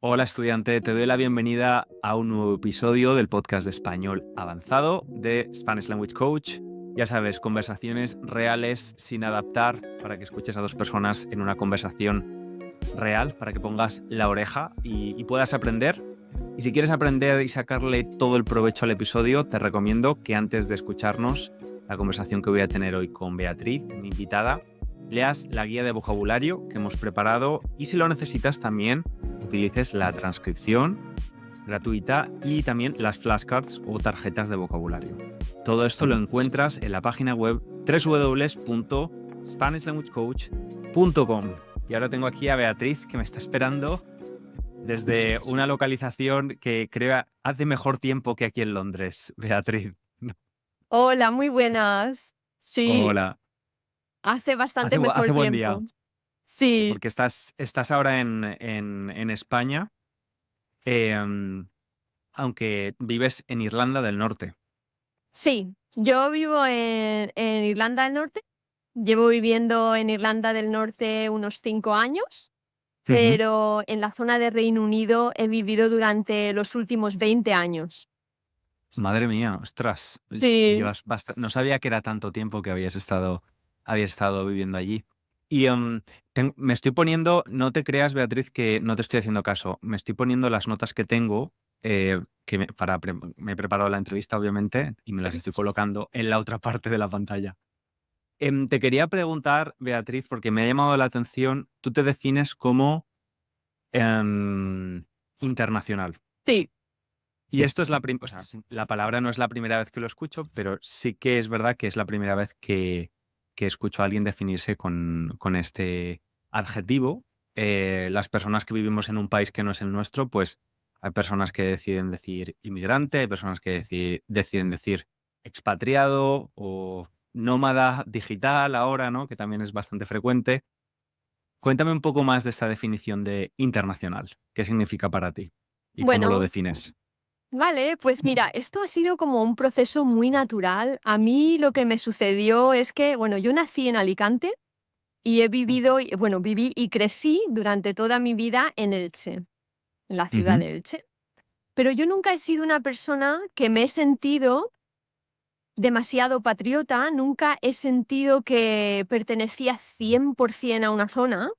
Hola estudiante, te doy la bienvenida a un nuevo episodio del podcast de español avanzado de Spanish Language Coach. Ya sabes, conversaciones reales sin adaptar para que escuches a dos personas en una conversación real, para que pongas la oreja y puedas aprender. Y si quieres aprender y sacarle todo el provecho al episodio, te recomiendo que antes de escucharnos la conversación que voy a tener hoy con Beatriz, mi invitada, leas la guía de vocabulario que hemos preparado y si lo necesitas también utilices la transcripción gratuita y también las flashcards o tarjetas de vocabulario. Todo esto lo encuentras en la página web www.spanishlanguagecoach.com. Y ahora tengo aquí a Beatriz que me está esperando desde una localización que creo hace mejor tiempo que aquí en Londres. Beatriz. Hola, muy buenas. Sí, Hola. hace bastante mejor Hace buen día, tiempo. Sí, porque estás ahora en España, em, aunque vives en Irlanda del Norte. sí. Yo vivo en Irlanda del Norte. Llevo viviendo en Irlanda del Norte unos 5 años, Ujú. pero en la zona de Reino Unido he vivido durante los últimos 20 años. Madre mía, ostras, Sí. llevas bastante. No sabía que era tanto tiempo que habías estado viviendo allí. Y me estoy poniendo, no te creas, Beatriz, que no te estoy haciendo caso. Me estoy poniendo las notas que tengo, me he preparado la entrevista, obviamente, y me las estoy colocando en la otra parte de la pantalla. Te quería preguntar, Beatriz, porque me ha llamado la atención, tú te defines como internacional. Sí, Y esto es o sea, la palabra no es la primera vez que lo escucho, pero sí que es verdad que es la primera vez que escucho a alguien definirse con este adjetivo. Las personas que vivimos en un país que no es el nuestro, pues hay personas que deciden decir inmigrante, hay personas que deciden decir expatriado o nómada digital ahora, ¿no? Que también es bastante frecuente. Cuéntame un poco más de esta definición de internacional. ¿Qué significa para ti? ¿Y cómo lo bueno, defines? vale, pues mira, esto ha sido como un proceso muy natural. A mí lo que me sucedió es que, bueno, yo nací en Alicante. Y he vivido, bueno, viví y crecí durante toda mi vida en Elche, en la ciudad Ujú. de Elche. Pero yo nunca he sido una persona que me he sentido demasiado patriota, nunca he sentido que pertenecía 100% a una zona.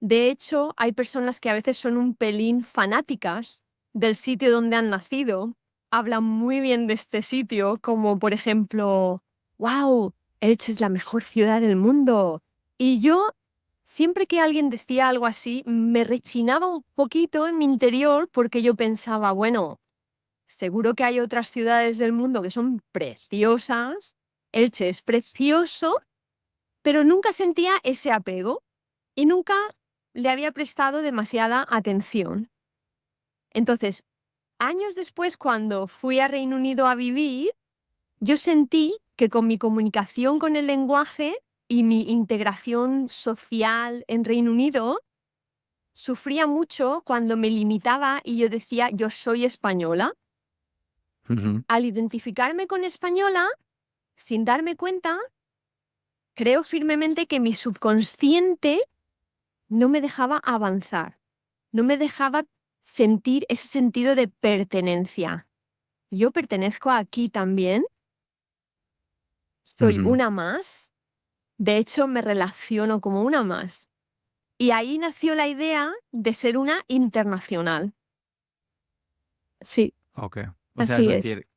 De hecho, hay personas que a veces son un pelín fanáticas del sitio donde han nacido, hablan muy bien de este sitio, como por ejemplo, wow, Elche es la mejor ciudad del mundo. Y yo, siempre que alguien decía algo así, me rechinaba un poquito en mi interior porque yo pensaba, bueno, seguro que hay otras ciudades del mundo que son preciosas, Elche es precioso, pero nunca sentía ese apego y nunca le había prestado demasiada atención. Entonces, años después, cuando fui a Reino Unido a vivir, yo sentí que con mi comunicación con el lenguaje y mi integración social en Reino Unido, sufría mucho cuando me limitaba y yo decía, yo soy española. Ujú. Al identificarme con española, sin darme cuenta, creo firmemente que mi subconsciente no me dejaba avanzar, no me dejaba sentir ese sentido de pertenencia. Yo pertenezco aquí también, soy Ujú. una más, de hecho me relaciono como una más. Y ahí nació la idea de ser una internacional. Sí, Ok. O sea, es así es. decir,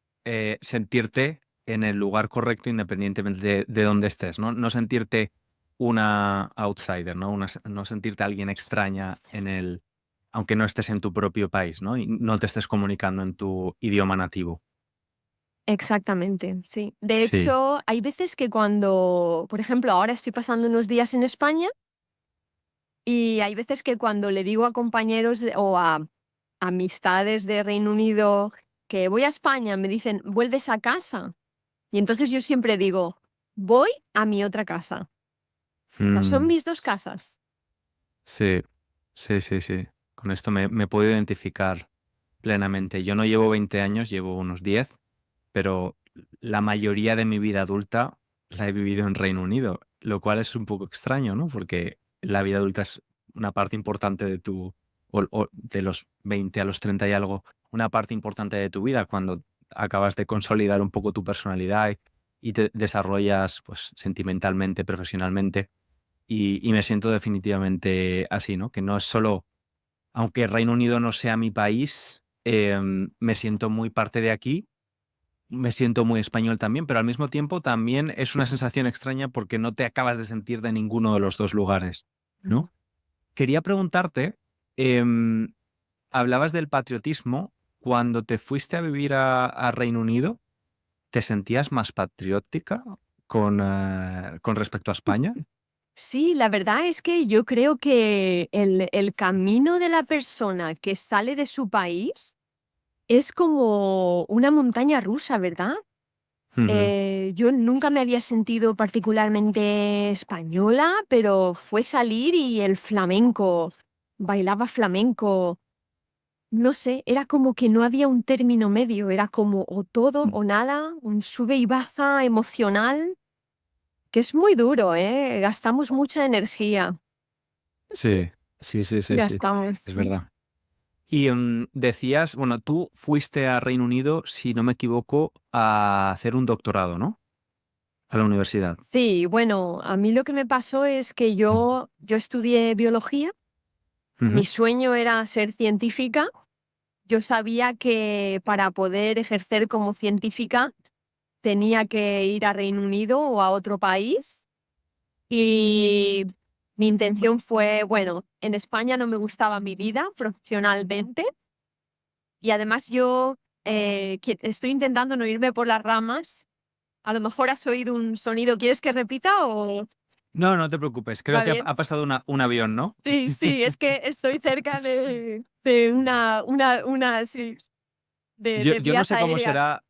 sentirte en el lugar correcto independientemente de dónde estés, ¿no? No sentirte una outsider, ¿no? No sentirte alguien extraña aunque no estés en tu propio país, ¿no? Y no te estés comunicando en tu idioma nativo. Exactamente, sí. De Sí. hecho, hay veces que cuando, por ejemplo, ahora estoy pasando unos días en España y hay veces que cuando le digo a compañeros o a amistades de Reino Unido que voy a España, me dicen, ¿vuelves a casa? Y entonces yo siempre digo, voy a mi otra casa. O sea, son Mm, mis dos casas. sí, sí, sí, sí. Con esto me puedo identificar plenamente. Yo no llevo 20 años, llevo unos 10, pero la mayoría de mi vida adulta la he vivido en Reino Unido, lo cual es un poco extraño, ¿no? Porque la vida adulta es una parte importante de tu, o de los 20 a los 30 y algo, una parte importante de tu vida cuando acabas de consolidar un poco tu personalidad y te desarrollas pues sentimentalmente, profesionalmente. Y me siento definitivamente así, ¿no? Que no es solo, aunque Reino Unido no sea mi país, me siento muy parte de aquí, me siento muy español también, pero al mismo tiempo también es una sensación extraña porque no te acabas de sentir de ninguno de los dos lugares, ¿no? Quería preguntarte, em, hablabas del patriotismo. Cuando te fuiste a vivir a Reino Unido, ¿te sentías más patriótica con respecto a España? Sí, la verdad es que yo creo que el camino de la persona que sale de su país es como una montaña rusa, ¿verdad? Ujú. Yo nunca me había sentido particularmente española, pero fue salir y el flamenco, bailaba flamenco, no sé, era como que no había un término medio, era como o todo o nada, un sube y baja emocional, que es muy duro, ¿eh? Gastamos mucha energía, Sí, sí, sí, sí, sí, gastamos. es verdad. Y decías, bueno, tú fuiste a Reino Unido, si no me equivoco, a hacer un doctorado, ¿no? A la universidad. Sí, bueno, a mí lo que me pasó es que yo estudié biología, mi Ujú. sueño era ser científica. Yo sabía que para poder ejercer como científica tenía que ir a Reino Unido o a otro país y mi intención fue, bueno, en España no me gustaba mi vida profesionalmente y además yo estoy intentando no irme por las ramas. A lo mejor has oído un sonido, ¿quieres que repita o No, no te preocupes, creo va que ha, bien? ha pasado un avión, ¿no? Sí, sí, es que estoy cerca de una sí, Yo, de yo no vías sé cómo aéreas. será,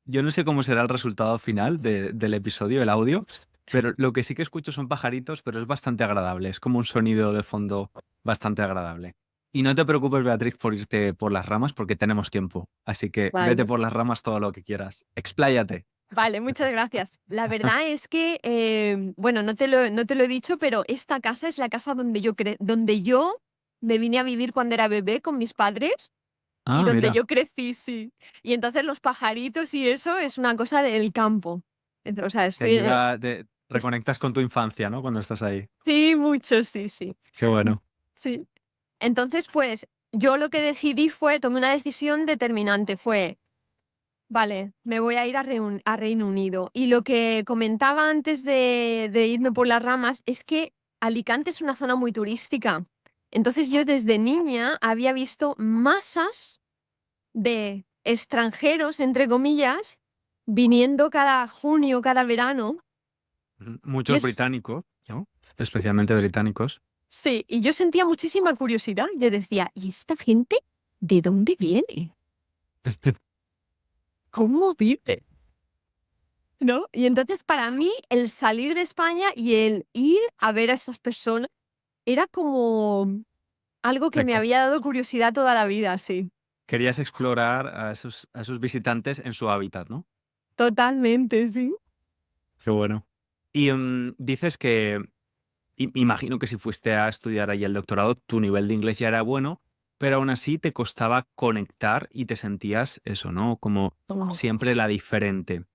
yo no sé cómo será el resultado final del episodio, el audio, pero lo que sí que escucho son pajaritos, pero es bastante agradable, es como un sonido de fondo bastante agradable. Y no te preocupes, Beatriz, por irte por las ramas porque tenemos tiempo, así que vete Vale. por las ramas todo lo que quieras. Expláyate. Vale, muchas gracias. La verdad es que, bueno, no te lo he dicho, pero esta casa es la casa donde yo me vine a vivir cuando era bebé con mis padres y Ah, donde mira, yo crecí, sí. Y entonces los pajaritos y eso es una cosa del campo. O sea, te estoy... ayuda, te es- reconectas con tu infancia, ¿no? Cuando estás ahí. sí, mucho, sí, sí. Qué bueno. Sí. Entonces, pues, yo lo que decidí fue, tomé una decisión determinante, fue vale, me voy a ir a Reino Unido. Y lo que comentaba antes de irme por las ramas es que Alicante es una zona muy turística. Entonces yo desde niña había visto masas de extranjeros, entre comillas, viniendo cada junio, cada verano. Yo Muchos británicos, ¿no? Especialmente británicos. sí, y yo sentía muchísima curiosidad. Yo decía, ¿y esta gente de dónde viene? ¿Cómo vive? ¿No? Y entonces para mí el salir de España y el ir a ver a esas personas era como algo que me Reco- había dado curiosidad toda la vida, sí. Querías explorar a esos visitantes en su hábitat, ¿no? Totalmente, sí. Qué bueno. Y dices que, imagino que si fuiste a estudiar ahí el doctorado, tu nivel de inglés ya era bueno, pero aún así te costaba conectar y te sentías eso, ¿no? Como Oh. siempre la diferente.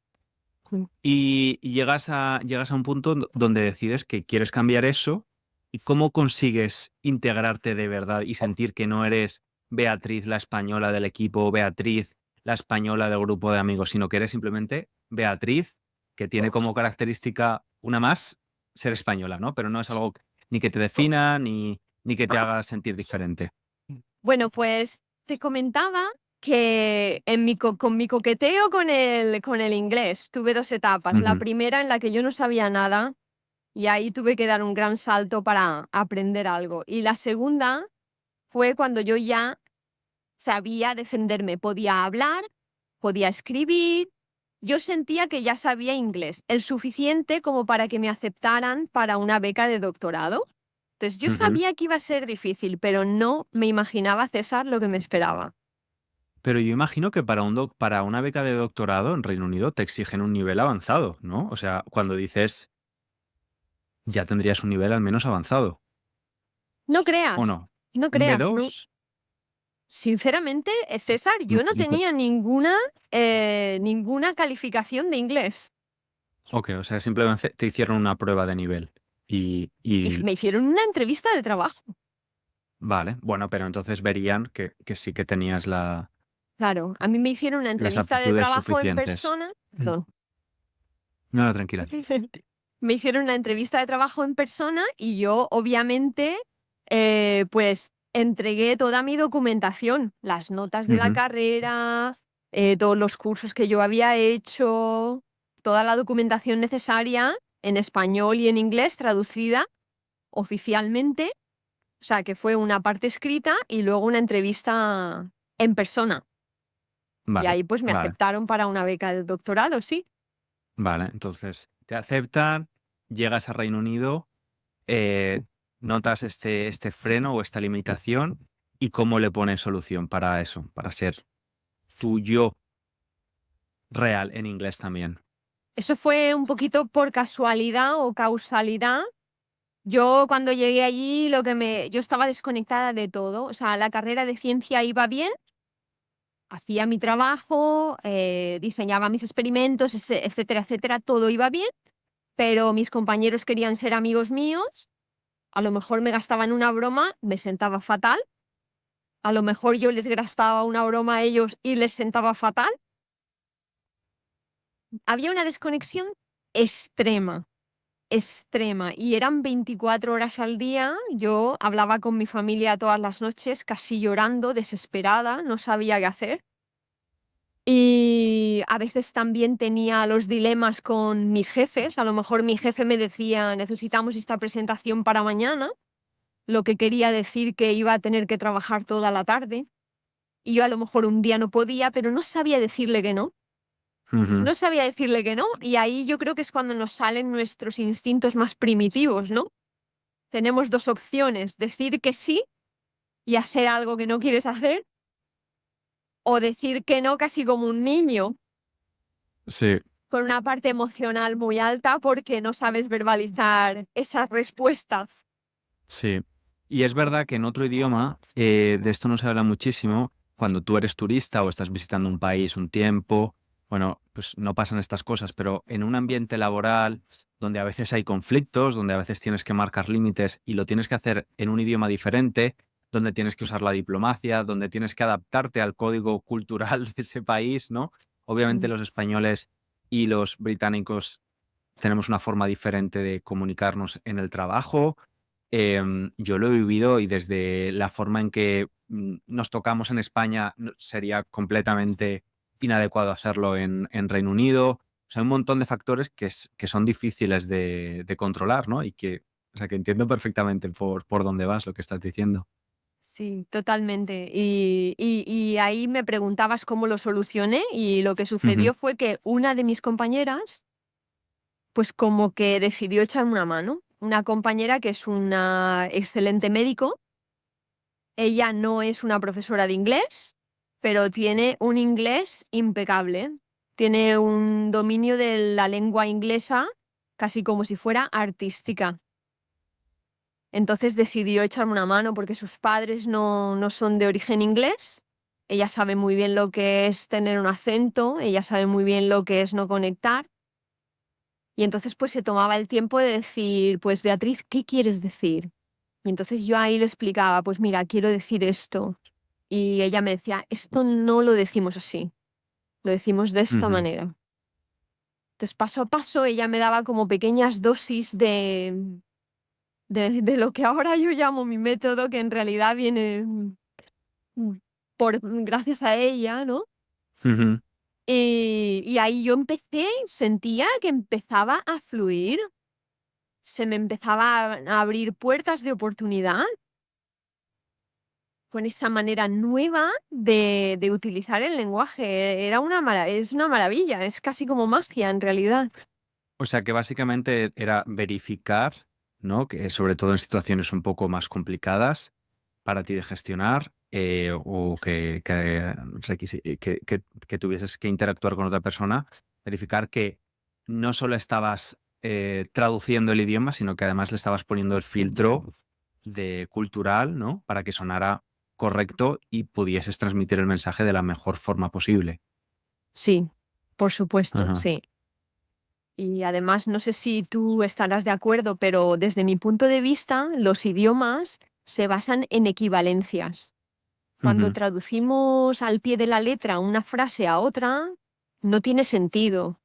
Y llegas a un punto donde decides que quieres cambiar eso. ¿Y cómo consigues integrarte de verdad y sentir que no eres Beatriz la española del equipo o Beatriz la española del grupo de amigos, sino que eres simplemente Beatriz, que tiene como característica una más ser española, ¿no? Pero no es algo ni que te defina ni que te haga sentir diferente. Bueno, pues te comentaba que con mi coqueteo con el inglés tuve dos etapas. La Ujú, primera en la que yo no sabía nada y ahí tuve que dar un gran salto para aprender algo. Y la segunda fue cuando yo ya sabía defenderme, podía hablar, podía escribir. Yo sentía que ya sabía inglés, el suficiente como para que me aceptaran para una beca de doctorado. Entonces yo ujú. sabía que iba a ser difícil, pero no me imaginaba, César, lo que me esperaba. Pero yo imagino que para una beca de doctorado en Reino Unido te exigen un nivel avanzado, ¿no? O sea, cuando dices ya tendrías un nivel al menos avanzado, No ¿o creas, no? No ¿Un creas, ¿no? B2? Sinceramente, César, yo no No te- tenía ninguna calificación de inglés. Ok, o sea, simplemente te hicieron una prueba de nivel. Y me hicieron una entrevista de trabajo. Vale, bueno, pero entonces verían que sí que tenías Claro, a mí me hicieron una las entrevista de aptitudes trabajo en suficientes. persona. Perdón. No, no, tranquila. Me hicieron una entrevista de trabajo en persona y yo, obviamente, pues entregué toda mi documentación, las notas de la Ujú. carrera, todos los cursos que yo había hecho, toda la documentación necesaria en español y en inglés traducida oficialmente. O sea, que fue una parte escrita y luego una entrevista en persona. Y Vale, ahí pues me vale, aceptaron para una beca de doctorado, sí. vale. Entonces, te aceptan, llegas a Reino Unido, eh, notas este freno o esta limitación y cómo le pones solución para eso, para ser tu yo real en inglés también. Eso fue un poquito por casualidad o causalidad. Yo cuando llegué allí yo estaba desconectada de todo. O sea, la carrera de ciencia iba bien, hacía mi trabajo, diseñaba mis experimentos, etcétera, etcétera, todo iba bien, pero mis compañeros querían ser amigos míos. A lo mejor me gastaban una broma, me sentaba fatal. A lo mejor yo les gastaba una broma a ellos y les sentaba fatal. Había una desconexión extrema, extrema, y eran 24 horas al día. Yo hablaba con mi familia todas las noches, casi llorando, desesperada, no sabía qué hacer. Y a veces también tenía los dilemas con mis jefes. A lo mejor mi jefe me decía, necesitamos esta presentación para mañana, lo que quería decir que iba a tener que trabajar toda la tarde. Y yo a lo mejor un día no podía, pero no sabía decirle que no. Ujú. No sabía decirle que no, y ahí yo creo que es cuando nos salen nuestros instintos más primitivos, ¿no? Tenemos dos opciones: decir que sí y hacer algo que no quieres hacer, o decir que no casi como un niño, Sí, con una parte emocional muy alta porque no sabes verbalizar esas respuestas. sí. Y es verdad que en otro idioma, de esto no se habla muchísimo, cuando tú eres turista o estás visitando un país un tiempo, bueno, pues no pasan estas cosas, pero en un ambiente laboral donde a veces hay conflictos, donde a veces tienes que marcar límites y lo tienes que hacer en un idioma diferente, donde tienes que usar la diplomacia, donde tienes que adaptarte al código cultural de ese país, ¿no? Obviamente Mm. los españoles y los británicos tenemos una forma diferente de comunicarnos en el trabajo. Yo lo he vivido y desde la forma en que nos tocamos en España sería completamente inadecuado hacerlo en Reino Unido. O sea, hay un montón de factores que son difíciles de controlar, ¿no? Y que, o sea, que entiendo perfectamente por dónde vas, lo que estás diciendo. Sí, totalmente. Y ahí me preguntabas cómo lo solucioné, y lo que Ujú. sucedió fue que una de mis compañeras, pues como que decidió echarme una mano. Una compañera que es una excelente médico. Ella no es una profesora de inglés, pero tiene un inglés impecable. Tiene un dominio de la lengua inglesa casi como si fuera artística. Entonces decidió echarme una mano porque sus padres no son de origen inglés. Ella sabe muy bien lo que es tener un acento, ella sabe muy bien lo que es no conectar. Y entonces pues se tomaba el tiempo de decir, pues Beatriz, ¿qué quieres decir? Y entonces yo ahí le explicaba, pues mira, quiero decir esto. Y ella me decía, esto no lo decimos así, lo decimos de esta Ujú. manera. Entonces paso a paso ella me daba como pequeñas dosis de lo que ahora yo llamo mi método, que en realidad viene gracias a ella, ¿no? Ujú. Y ahí yo sentía que empezaba a fluir, se me empezaba a abrir puertas de oportunidad con esa manera nueva de utilizar el lenguaje. Es una maravilla, es casi como magia en realidad. O sea, que básicamente era verificar, ¿no? Que sobre todo en situaciones un poco más complicadas para ti de gestionar, o que tuvieses que interactuar con otra persona, verificar que no solo estabas traduciendo el idioma, sino que además le estabas poniendo el filtro de cultural, ¿no? Para que sonara correcto y pudieses transmitir el mensaje de la mejor forma posible. Sí, por supuesto, Ajá. sí. Y además, no sé si tú estarás de acuerdo, pero desde mi punto de vista, los idiomas se basan en equivalencias. Cuando Ujú. traducimos al pie de la letra una frase a otra, no tiene sentido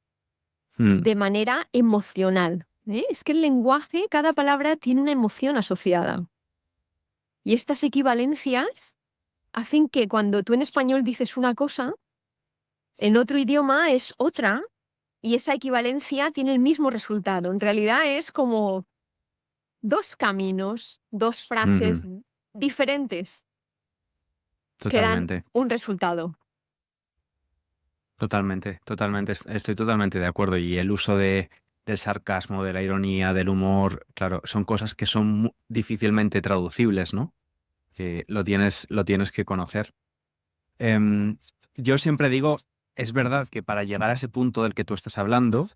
Mm. de manera emocional. Es que el lenguaje, cada palabra tiene una emoción asociada. Y estas equivalencias hacen que cuando tú en español dices una cosa, en otro idioma es otra y esa equivalencia tiene el mismo resultado. En realidad es como dos caminos, dos frases Ujú. diferentes que dan Totalmente. un resultado. Totalmente, totalmente, estoy totalmente de acuerdo. Y el uso del sarcasmo, de la ironía, del humor, claro, son cosas que son difícilmente traducibles, ¿no? Que lo tienes que conocer. Em, yo siempre digo, es verdad que para llegar a ese punto del que tú estás hablando,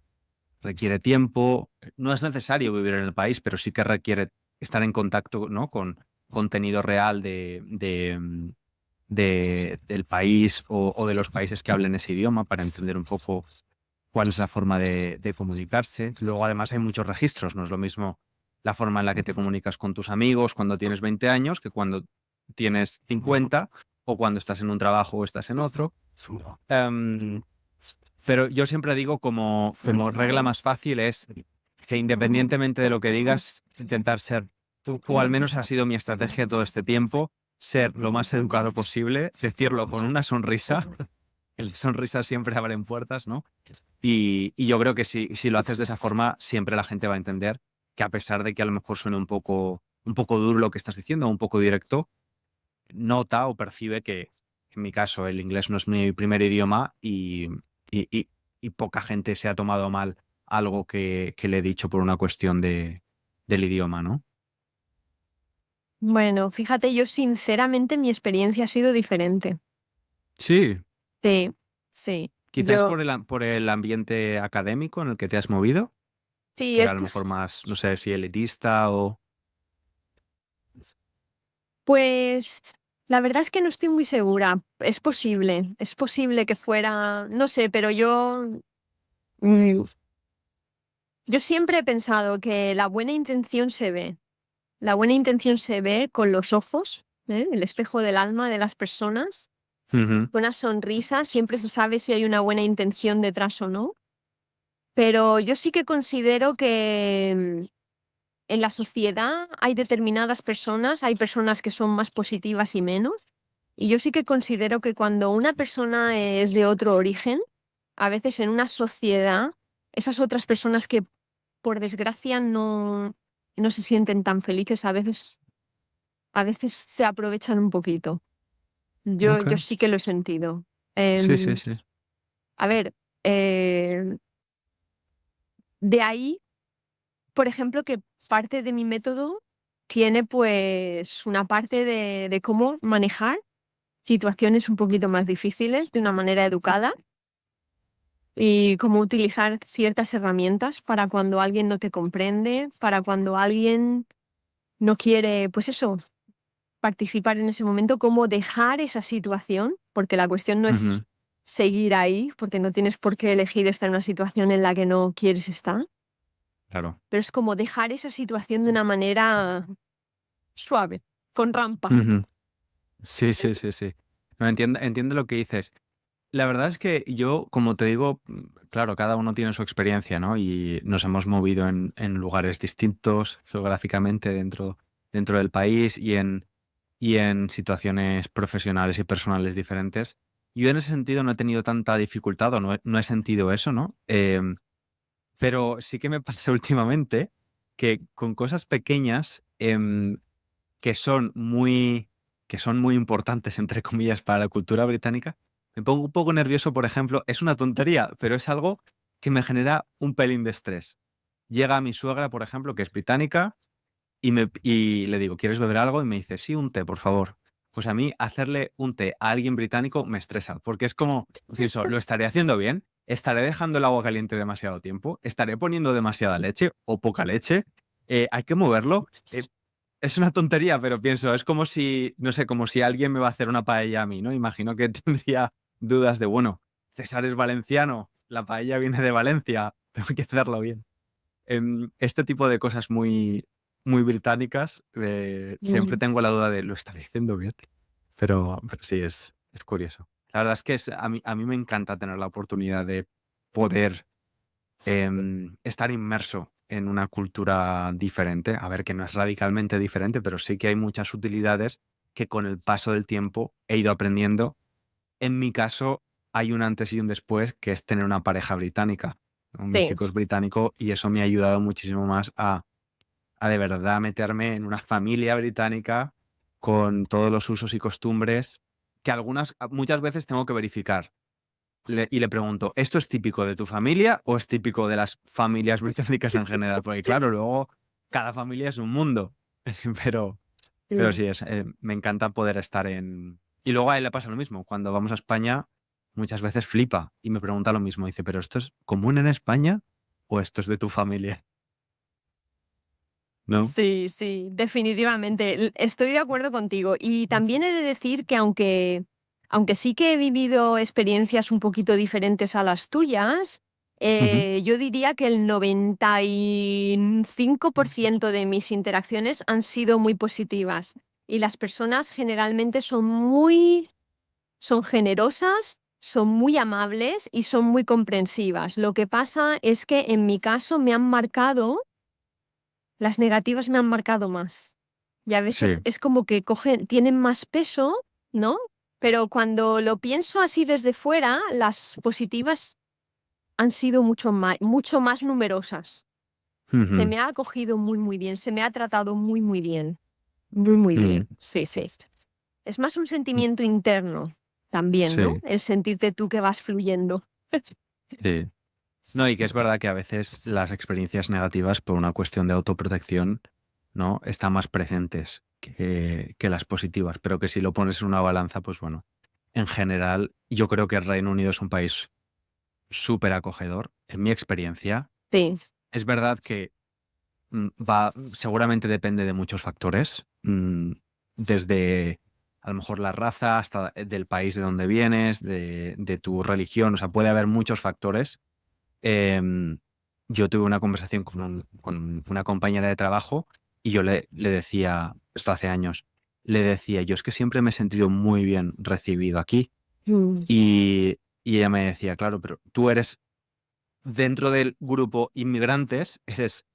requiere tiempo. No es necesario vivir en el país, pero sí que requiere estar en contacto, ¿no? Con contenido real del país o de los países que hablen ese idioma para entender un poco cuál es la forma de comunicarse. Luego, además, hay muchos registros. No es lo mismo la forma en la que te comunicas con tus amigos cuando tienes 20 años que cuando tienes 50 o cuando estás en un trabajo o estás en otro. Em, pero yo siempre digo como regla más fácil es que independientemente de lo que digas, intentar ser tú, o al menos ha sido mi estrategia todo este tiempo, ser lo más educado posible, decirlo con una sonrisa, que las sonrisas siempre abren puertas, ¿no? Y yo creo que si lo haces de esa forma, siempre la gente va a entender que a pesar de que a lo mejor suene un poco duro lo que estás diciendo, un poco directo, nota o percibe que, en mi caso, el inglés no es mi primer idioma y, y- y poca gente se ha tomado mal algo que le he dicho por una cuestión del idioma, ¿no? Bueno, fíjate, yo sinceramente mi experiencia ha sido diferente. Sí, Sí, sí. quizás Yo, por el ambiente académico en el que te has movido, sí, que era a lo mejor más, no sé si elitista o... pues la verdad es que no estoy muy segura. Es posible que fuera, no sé, pero mm, yo siempre he pensado que la buena intención se ve. La buena intención se ve con los ojos, el espejo del alma de las personas. Ujú, Con una sonrisa, siempre se sabe si hay una buena intención detrás o no. Pero yo sí que considero que en la sociedad hay determinadas personas, hay personas que son más positivas y menos. Y yo sí que considero que cuando una persona es de otro origen, a veces en una sociedad, esas otras personas que por desgracia no se sienten tan felices, a veces se aprovechan un poquito. Yo ok. sí que lo he sentido. Sí, sí, Em, sí. a ver, de ahí, por ejemplo, que parte de mi método tiene pues una parte de cómo manejar situaciones un poquito más difíciles de una manera educada y cómo utilizar ciertas herramientas para cuando alguien no te comprende, para cuando alguien no quiere, pues eso, participar en ese momento, cómo dejar esa situación, porque la cuestión no Ujú, es seguir ahí, porque no tienes por qué elegir estar en una situación en la que no quieres estar, claro. pero es como dejar esa situación de una manera suave, con rampa. Ujú. Sí, sí, sí, sí. No, entiendo lo que dices. La verdad es que yo, como te digo, claro, cada uno tiene su experiencia, ¿no? Y nos hemos movido en lugares distintos geográficamente dentro del país y en situaciones profesionales y personales diferentes. Yo en ese sentido no he tenido tanta dificultad o no he sentido eso, ¿no? Pero sí que me pasa últimamente que con cosas pequeñas que son que son muy importantes, entre comillas, para la cultura británica, me pongo un poco nervioso, por ejemplo, es una tontería, pero es algo que me genera un pelín de estrés. Llega mi suegra, por ejemplo, que es británica, y le digo, ¿quieres beber algo? Y me dice, sí, un té, por favor. Pues a mí hacerle un té a alguien británico me estresa, porque es como, pienso, ¿lo estaré haciendo bien? ¿Estaré dejando el agua caliente demasiado tiempo? ¿Estaré poniendo demasiada leche o poca leche? ¿Hay que moverlo? es una tontería, pero pienso, es como si, no sé, como si alguien me va a hacer una paella a mí, ¿no? Imagino que tendría dudas de, bueno, César es valenciano, la paella viene de Valencia, tengo que hacerlo bien. Este tipo de cosas muy, muy británicas, siempre Mm. tengo la duda de, ¿lo estaré haciendo bien? Pero sí, es curioso. La verdad es que a mí me encanta tener la oportunidad de poder estar inmerso en una cultura diferente. A ver, que no es radicalmente diferente, pero sí que hay muchas utilidades que con el paso del tiempo he ido aprendiendo. En mi caso, hay un antes y un después, que es tener una pareja británica, ¿no? Mi Sí. chico es británico y eso me ha ayudado muchísimo más a de verdad meterme en una familia británica con todos los usos y costumbres que muchas veces tengo que verificar. Y le pregunto, ¿esto es típico de tu familia o es típico de las familias británicas en general? Porque claro, luego cada familia es un mundo. Pero, pero Mm. sí, me encanta poder estar en... Y luego a él le pasa lo mismo. Cuando vamos a España, muchas veces flipa y me pregunta lo mismo. Dice, ¿pero esto es común en España o esto es de tu familia? ¿No? Sí, sí, definitivamente. Estoy de acuerdo contigo. Y también he de decir que aunque sí que he vivido experiencias un poquito diferentes a las tuyas, Ujú. yo diría que el 95% de mis interacciones han sido muy positivas. Y las personas generalmente son generosas, son muy amables y son muy comprensivas. Lo que pasa es que en mi caso las negativas me han marcado más. Y a Sí. veces es como que tienen más peso, ¿no? Pero cuando lo pienso así desde fuera, las positivas han sido mucho más numerosas. Se Ujú. me ha acogido muy, muy bien, se me ha tratado muy, muy bien. Muy, muy Mm. bien. Sí, sí. Es más un sentimiento interno también, ¿no? Sí, El sentirte tú que vas fluyendo. sí. No, y que es verdad que a veces las experiencias negativas, por una cuestión de autoprotección, ¿no? Están más presentes que las positivas, pero que si lo pones en una balanza, pues bueno, en general, yo creo que el Reino Unido es un país súper acogedor, en mi experiencia. Sí. Es verdad que seguramente depende de muchos factores, desde a lo mejor la raza hasta del país de donde vienes, de tu religión, o sea, puede haber muchos factores. Em, yo tuve una conversación con una compañera de trabajo y yo le decía, esto hace años, le decía, yo es que siempre me he sentido muy bien recibido aquí. Mm. Y ella me decía, claro, pero tú eres dentro del grupo inmigrantes, eres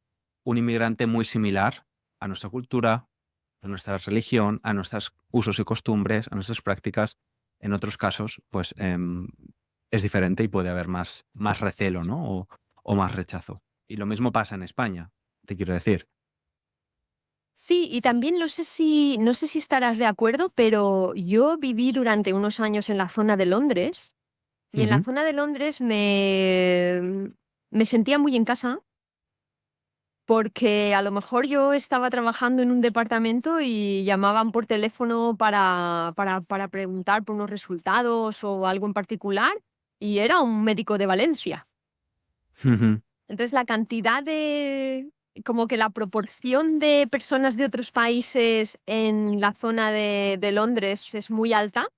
un inmigrante muy similar a nuestra cultura, a nuestra religión, a nuestros usos y costumbres, a nuestras prácticas. En otros casos, pues es diferente y puede haber más recelo, ¿no? O más rechazo. Y lo mismo pasa en España, te quiero decir. Sí, y también no sé si estarás de acuerdo, pero yo viví durante unos años en la zona de Londres y en la Ujú. zona de Londres me sentía muy en casa porque a lo mejor yo estaba trabajando en un departamento y llamaban por teléfono para preguntar por unos resultados o algo en particular y era un médico de Valencia. Ujú. Entonces, como que la proporción de personas de otros países en la zona de Londres es muy alta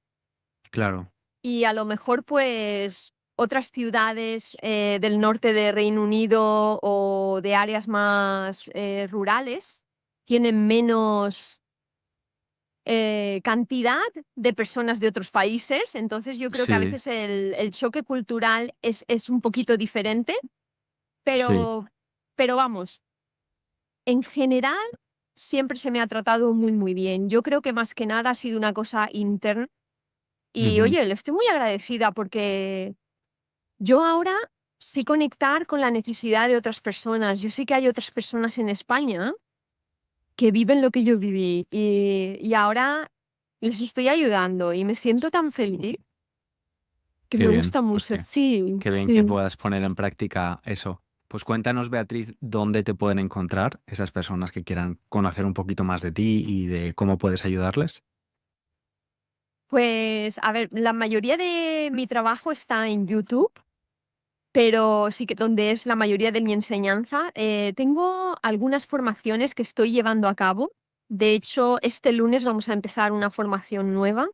Claro, y a lo mejor, pues, otras ciudades del norte de Reino Unido o de áreas más rurales tienen menos cantidad de personas de otros países. Entonces, yo creo que a sí, veces el choque cultural es un poquito diferente, sí. pero vamos. En general, siempre se me ha tratado muy, muy bien. Yo creo que más que nada ha sido una cosa interna. Y Ujú. oye, le estoy muy agradecida porque yo ahora sé conectar con la necesidad de otras personas. Yo sé que hay otras personas en España que viven lo que yo viví y ahora les estoy ayudando y me siento tan feliz que Qué me bien, gusta pues mucho. qué, Sí, qué bien que sí. puedas poner en práctica eso. Pues cuéntanos, Beatriz, dónde te pueden encontrar esas personas que quieran conocer un poquito más de ti y de cómo puedes ayudarles. Pues a ver, la mayoría de mi trabajo está en YouTube. Pero sí que donde es la mayoría de mi enseñanza. Tengo algunas formaciones que estoy llevando a cabo De hecho, este lunes vamos a empezar una formación nueva,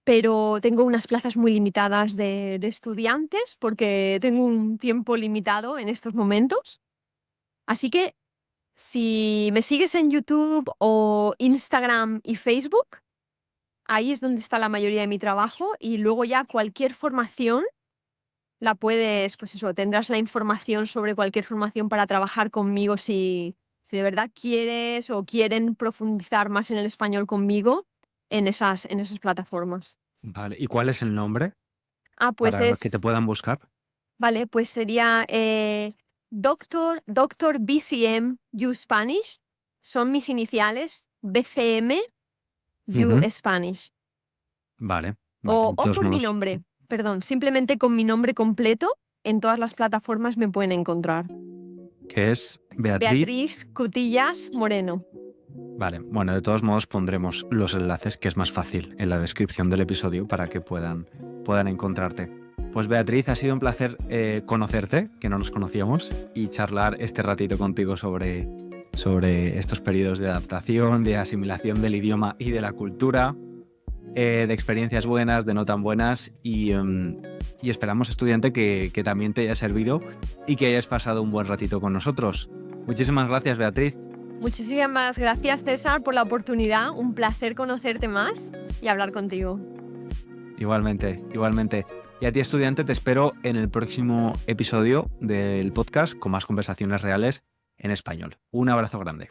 pero tengo unas plazas muy limitadas de estudiantes porque tengo un tiempo limitado en estos momentos. Así que si me sigues en YouTube o Instagram y Facebook, ahí es donde está la mayoría de mi trabajo, y luego ya cualquier formación la puedes, pues eso, tendrás la información sobre cualquier formación para trabajar conmigo si de verdad quieres o quieren profundizar más en el español conmigo en esas plataformas. Vale, ¿y cuál es el nombre Pues para que te puedan buscar? vale, pues sería Doctor BCM You Spanish. Son mis iniciales, BCM You Ujú. Spanish. Vale, vale, de O todos por mi modos, nombre, perdón, simplemente con mi nombre completo, en todas las plataformas me pueden encontrar. que es Beatriz. Beatriz Cutillas Moreno. Vale, bueno, de todos modos pondremos los enlaces, que es más fácil, en la descripción del episodio para que puedan encontrarte. Pues Beatriz, ha sido un placer conocerte, que no nos conocíamos, y charlar este ratito contigo sobre estos periodos de adaptación, de asimilación del idioma y de la cultura, de experiencias buenas, de no tan buenas, y esperamos, estudiante, que también te haya servido y que hayas pasado un buen ratito con nosotros. Muchísimas gracias, Beatriz. Muchísimas gracias, César, por la oportunidad. Un placer conocerte más y hablar contigo. Igualmente, igualmente. Y a ti, estudiante, te espero en el próximo episodio del podcast con más conversaciones reales en español. Un abrazo grande.